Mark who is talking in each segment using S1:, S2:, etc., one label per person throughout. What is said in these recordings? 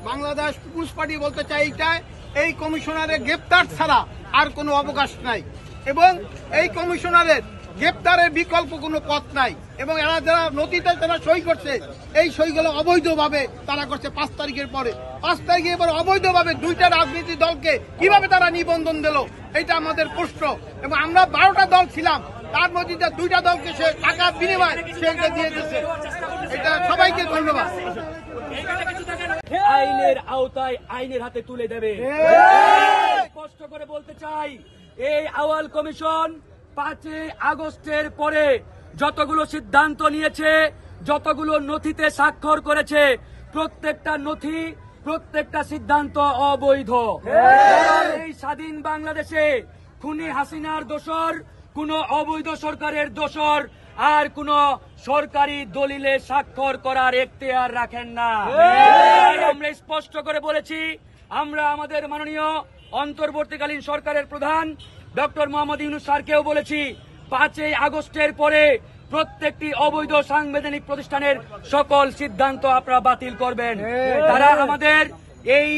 S1: Bangladesh people's party বলতে চাই এইটাই, এই কমিশনারের গ্রেপ্তার ছাড়া আর কোনো অবকাশ নাই এবং এই কমিশনারের গ্রেপ্তারের বিকল্প কোনো পথ নাই এবং এরা যারা নথিতে তারা সই করছে এই সইগুলো অবৈধভাবে তারা করছে 5 তারিখের পরে। 5 তারিখে এবার অবৈধভাবে 2টা রাজনৈতিক দলকে কিভাবে তারা নিবন্ধন দিল এটা আমাদের প্রশ্ন। এবং আমরা 12টা দল ছিলাম, তার মধ্যে 2টা দলকে সে টাকার বিনিময়ে সেটা দিয়ে দিচ্ছে। এটা সবাইকে ধন্যবাদ।
S2: আইনের আওতায় আইনের হাতে তুলে দেবে। স্পষ্ট করে বলতে চাই, এই আউয়াল কমিশন 5 আগস্টের পরে যতগুলো সিদ্ধান্ত নিয়েছে, যতগুলো নথিতে স্বাক্ষর করেছে, প্রত্যেকটা নথি, প্রত্যেকটা সিদ্ধান্ত অবৈধ। এই স্বাধীন বাংলাদেশে খুনি হাসিনার দোসর, কোন অবৈধ সরকারের দোসর আর কোন সরকারি দলিলে স্বাক্ষর করার এখতিয়ার রাখেন না। আমরা স্পষ্ট করে বলেছি, আমরা আমাদের মাননীয় অন্তর্বর্তীকালীন সরকারের প্রধান ডক্টর মোহাম্মদ ইউনূস স্যারকেও বলেছি, 5 আগস্টের পরে প্রত্যেকটি অবৈধ সাংবিধানিক প্রতিষ্ঠানের সকল সিদ্ধান্ত আপনারা বাতিল করবেন। তারা আমাদের এই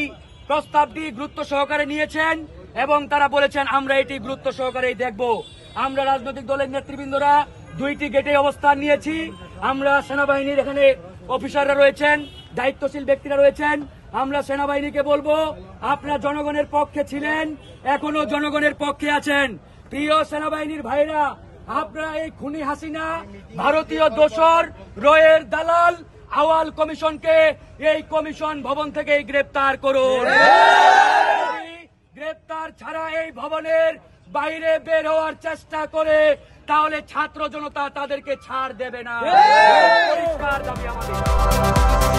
S2: প্রস্তাবটি গুরুত্ব সহকারে নিয়েছেন এবং তারা বলেছেন আমরা এটি গুরুত্ব সহকারেই দেখব। আমরা রাজনৈতিক দলের নেতৃবৃন্দরা 2টি গেটে অবস্থান নিয়েছি। আমরা সেনাবাহিনীর এখানে অফিসাররা রয়েছেন, দায়িত্বশীল ব্যক্তিরা রয়েছেন। আমরা সেনাবাহিনীকে বলবো, আপনারা জনগণের পক্ষে ছিলেন, এখনো জনগণের পক্ষে আছেন। প্রিয় সেনাবাহিনীর ভাইরা, আপনারা এই খুনি হাসিনা, ভারতীয় দোসর, রয়ের দালাল আউয়াল কমিশনকে এই কমিশন ভবন থেকে গ্রেপ্তার করুন। গ্রেপ্তার ছাড়া এই ভবনের বাইরে বের হওয়ার চেষ্টা করে তাহলে ছাত্র জনতা তাদেরকে ছাড় দেবে না। পরিষ্কার দাবি আমাদের।